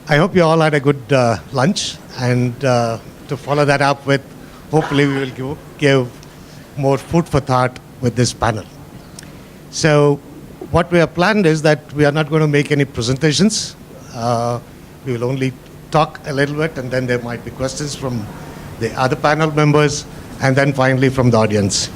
I hope you all had a good lunch, and to follow that up with, hopefully we will give more food for thought with this panel. So what we have planned is that we are not going to make any presentations. We will only talk a little bit, and then there might be questions from the other panel members, and then finally from the audience.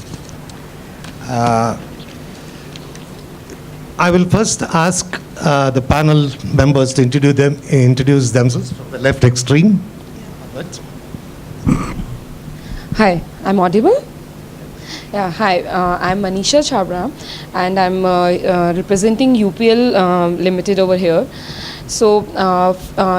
I will first ask the panel members to introduce themselves from the left extreme. Hi, I'm audible? Yeah, hi, I'm Manisha Chabra, and I'm representing UPL Limited over here. So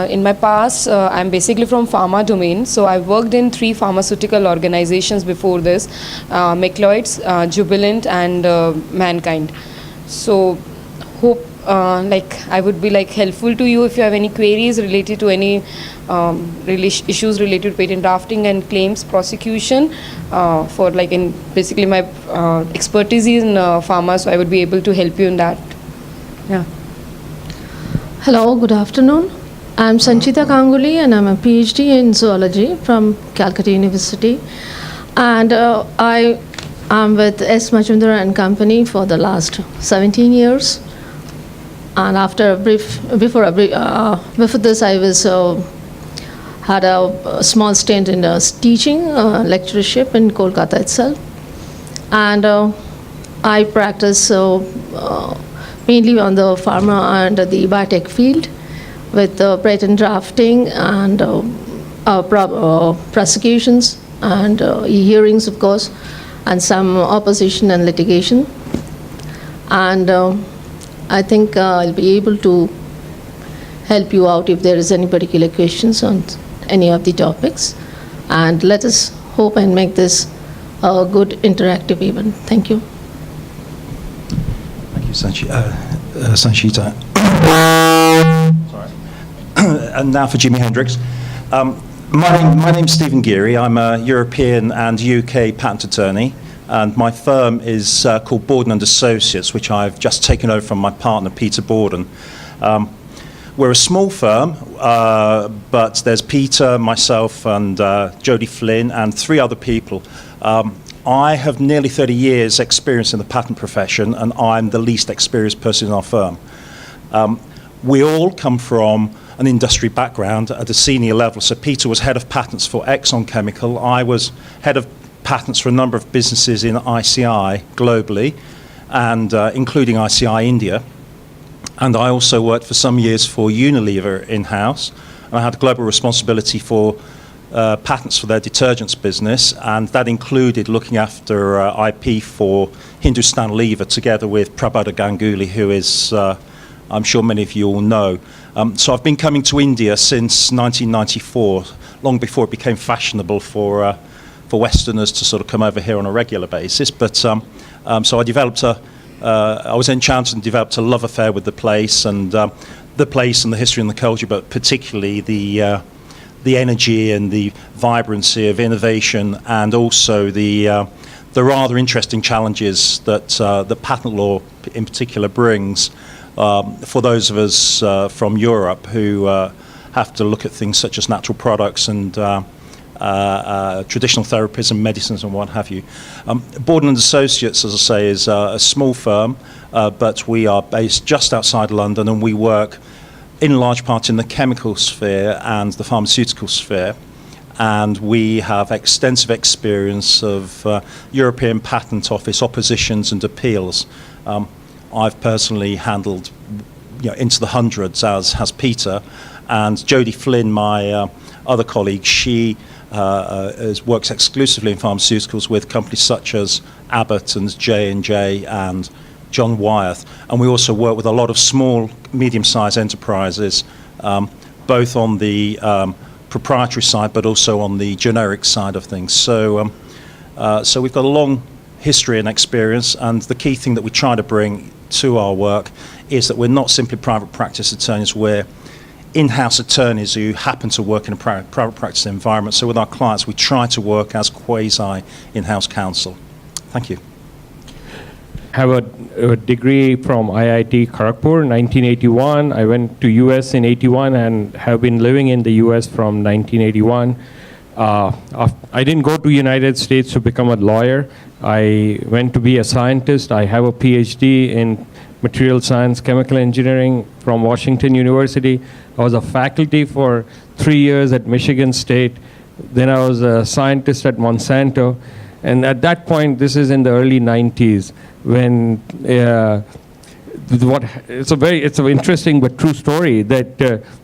in my past, I'm basically from pharma domain. So I worked in 3 pharmaceutical organizations before this, McLeod's, Jubilant, and Mankind. So hope I would be helpful to you if you have any queries related to any issues related to patent drafting and claims prosecution. For in basically my expertise in pharma, so I would be able to help you in that. Yeah. Hello, good afternoon. I'm Sanchita Ganguly, and I'm a PhD in zoology from Calcutta University. And I am with S. Majumdar and Company for the last 17 years. And before this, I was had a small stint in teaching, lectureship in Kolkata itself. And I practice mainly on the pharma and the biotech field with patent drafting and prosecutions and hearings, of course, and some opposition and litigation. And I think I'll be able to help you out if there is any particular questions on any of the topics. And let us hope and make this a good interactive event. Thank you. Thank you, Sanchita. Sorry. And now for Jimi Hendrix. My name's Stephen Geary. I'm a European and UK patent attorney, and my firm is called Borden and Associates, which I've just taken over from my partner, Peter Borden. We're a small firm, but there's Peter, myself, and Jodie Flynn, and 3 other people. I have nearly 30 years experience in the patent profession, and I'm the least experienced person in our firm. We all come from an industry background at a senior level. So Peter was head of patents for Exxon Chemical. I was head of patents for a number of businesses in ICI globally, and including ICI India. And I also worked for some years for Unilever in-house, and I had global responsibility for patents for their detergents business, and that included looking after IP for Hindustan Lever together with Prabodha Ganguly, who is, I'm sure many of you all know. So I've been coming to India since 1994, long before it became fashionable for Westerners to sort of come over here on a regular basis. But so I developed I was enchanted and developed a love affair with the place and the history and the culture, but particularly the energy and the vibrancy of innovation, and also the rather interesting challenges that patent law in particular brings for those of us from Europe who have to look at things such as natural products and traditional therapies and medicines and what have you. Borden and Associates, as I say, is a small firm, but we are based just outside London, and we work in large part in the chemical sphere and the pharmaceutical sphere. And we have extensive experience of European Patent Office oppositions and appeals. I've personally handled into the hundreds, as has Peter. And Jodie Flynn, my other colleague, she works exclusively in pharmaceuticals with companies such as Abbott and J&J and John Wyeth. And we also work with a lot of small, medium-sized enterprises, both on the proprietary side, but also on the generic side of things. So we've got a long history and experience, and the key thing that we try to bring to our work is that we're not simply private practice attorneys, we're in-house attorneys who happen to work in a private practice environment. So with our clients, we try to work as quasi in-house counsel. Thank you. have a degree from IIT Kharagpur, 1981. I went to US in 81 and have been living in the US from 1981. I didn't go to United States to become a lawyer. I went to be a scientist. I have a PhD in material science, chemical engineering from Washington University. I was a faculty for 3 years at Michigan State. Then I was a scientist at Monsanto. And at that point, this is in the early 90s, when it's an interesting but true story that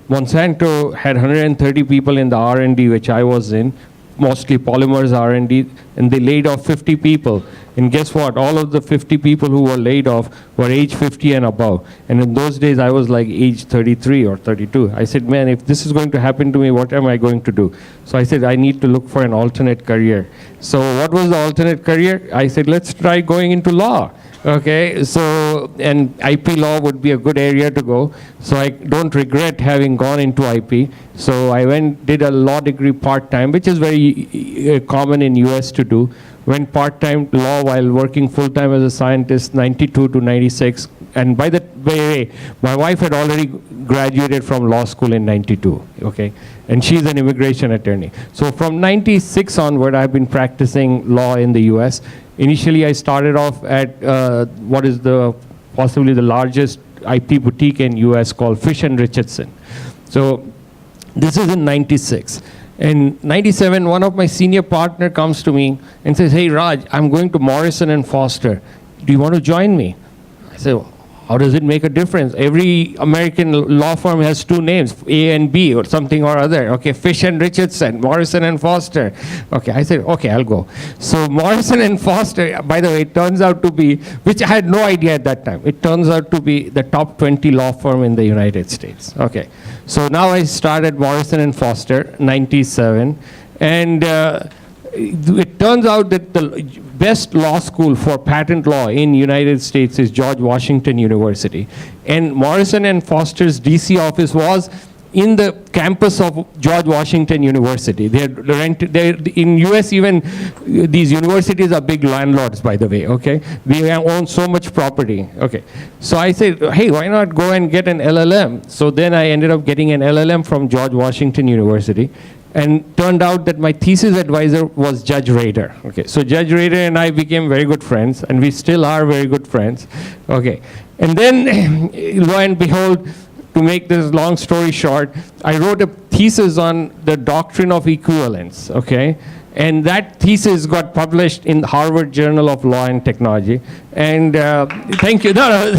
Monsanto had 130 people in the R&D, which I was in, mostly polymers R&D, and they laid off 50 people. And guess what? All of the 50 people who were laid off were age 50 and above. And in those days, I was like age 33 or 32. I said, man, if this is going to happen to me, what am I going to do? So I said, I need to look for an alternate career. So what was the alternate career? I said, let's try going into law. Okay, so, and IP law would be a good area to go. So I don't regret having gone into IP. So I did a law degree part-time, which is very common in US to do. Went part-time law while working full-time as a scientist, 92 to 96. And by the way, my wife had already graduated from law school in 92, okay? And she's an immigration attorney. So from 96 onward, I've been practicing law in the US. Initially, I started off at what is possibly the largest IP boutique in US called Fish & Richardson. So this is in 96. In 97, one of my senior partner comes to me and says, hey, Raj, I'm going to Morrison & Foster. Do you want to join me? I said, how does it make a difference? Every American law firm has two names, A and B or something or other. Okay, Fish & Richardson, Morrison & Foster. Okay, I said, okay, I'll go. So Morrison & Foster, by the way, it turns out to be, which I had no idea at that time, it turns out to be the top 20 law firm in the United States. Okay, so now I started Morrison & Foster, 97, and it turns out that the best law school for patent law in United States is George Washington University. And Morrison & Foster's DC office was in the campus of George Washington University. In US even, these universities are big landlords, by the way, okay? They own so much property, okay? So I said, hey, why not go and get an LLM? So then I ended up getting an LLM from George Washington University. And turned out that my thesis advisor was Judge Rader. Okay, so Judge Rader and I became very good friends, and we still are very good friends. Okay, and then lo and behold, to make this long story short, I wrote a thesis on the doctrine of equivalence. Okay, and that thesis got published in the Harvard Journal of Law and Technology. And thank you. No.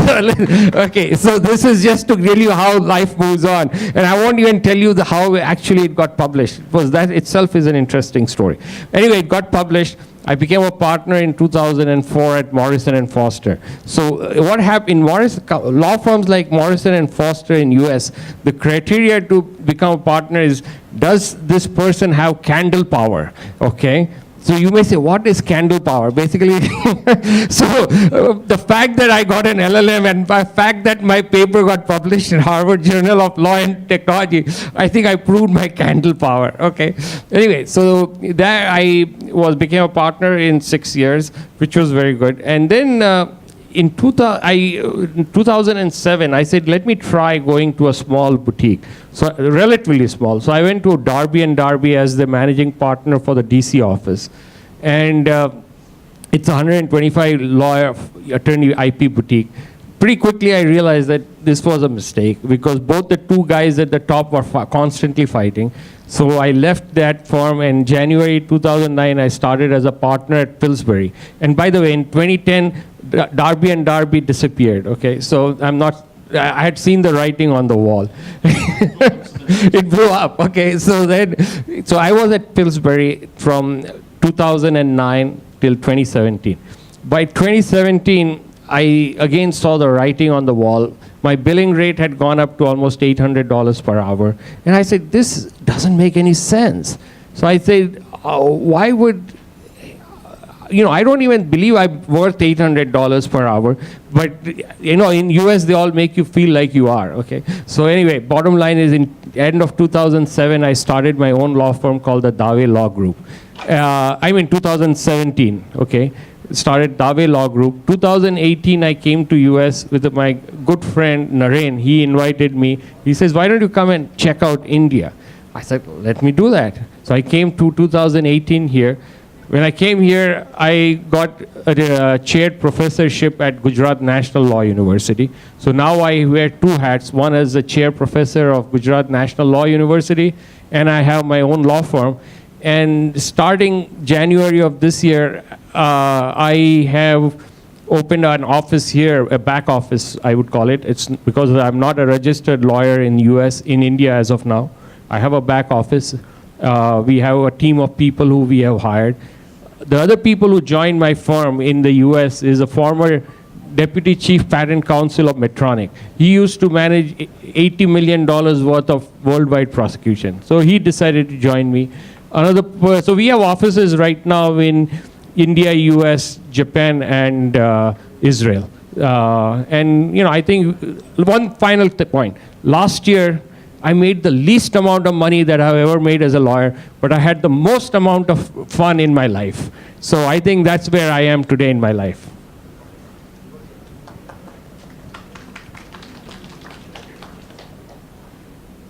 Okay, so this is just to tell you how life moves on. And I won't even tell you how actually it got published, because that itself is an interesting story. Anyway, it got published. I became a partner in 2004 at Morrison & Foster. So what happened in law firms like Morrison & Foster in US, the criteria to become a partner is, does this person have candle power? Okay. So you may say, what is candle power? Basically, so the fact that I got an LLM and the fact that my paper got published in Harvard Journal of Law and Technology, I think I proved my candle power, okay? Anyway, so there I became a partner in 6 years, which was very good. And then in 2007, I said, let me try going to a small boutique, so relatively small. So I went to Darby & Darby as the managing partner for the DC office. And it's a 125 lawyer attorney IP boutique. Pretty quickly, I realized that this was a mistake, because both the two guys at the top were constantly fighting. So I left that firm, and in January 2009, I started as a partner at Pillsbury. And by the way, in 2010, Darby & Darby disappeared, okay? So I had seen the writing on the wall. It blew up, okay? So I was at Pillsbury from 2009 till 2017. By 2017, I again saw the writing on the wall. My billing rate had gone up to almost $800 per hour. And I said, this doesn't make any sense. So I said, why would, I don't even believe I'm worth $800 per hour. But, in US, they all make you feel like you are, okay? So anyway, bottom line is, in end of 2007, I started my own law firm called the Dave Law Group. 2017, okay? started Dave Law Group. 2018, I came to US with my good friend Naren. He invited me. He says, why don't you come and check out India? I said, let me do that. So I came to 2018 here. When I came here, I got a chaired professorship at Gujarat National Law University. So now I wear two hats. One as the chair professor of Gujarat National Law University, and I have my own law firm. And starting January of this year, I have opened an office here, a back office, I would call it. It's because I'm not a registered lawyer in India as of now. I have a back office. We have a team of people who we have hired. The other people who joined my firm in the US is a former Deputy Chief Patent Counsel of Medtronic. He used to manage $80 million worth of worldwide prosecution. So he decided to join me. So we have offices right now in India, US, Japan, and Israel. And I think one final point. Last year, I made the least amount of money that I've ever made as a lawyer, but I had the most amount of fun in my life. So I think that's where I am today in my life.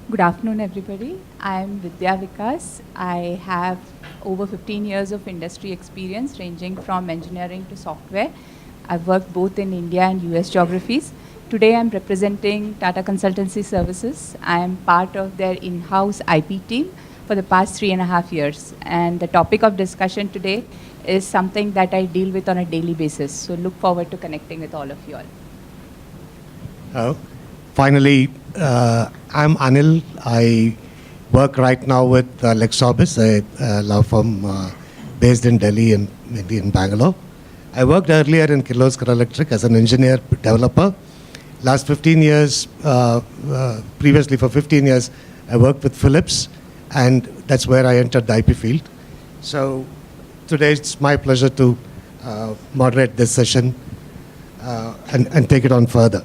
Good afternoon, everybody. I'm Vidya Vikas. I have over 15 years of industry experience ranging from engineering to software. I've worked both in India and US geographies. Today I'm representing Tata Consultancy Services. I am part of their in-house IP team for the past 3.5 years. And the topic of discussion today is something that I deal with on a daily basis. So look forward to connecting with all of you all. Finally, I'm Anil. I work right now with Lexorbis, a law firm based in Delhi and maybe in Bangalore. I worked earlier in Kirloskar Electric as an engineer developer. Last 15 years, previously for 15 years, I worked with Philips, and that's where I entered the IP field. So today it's my pleasure to moderate this session and take it on further.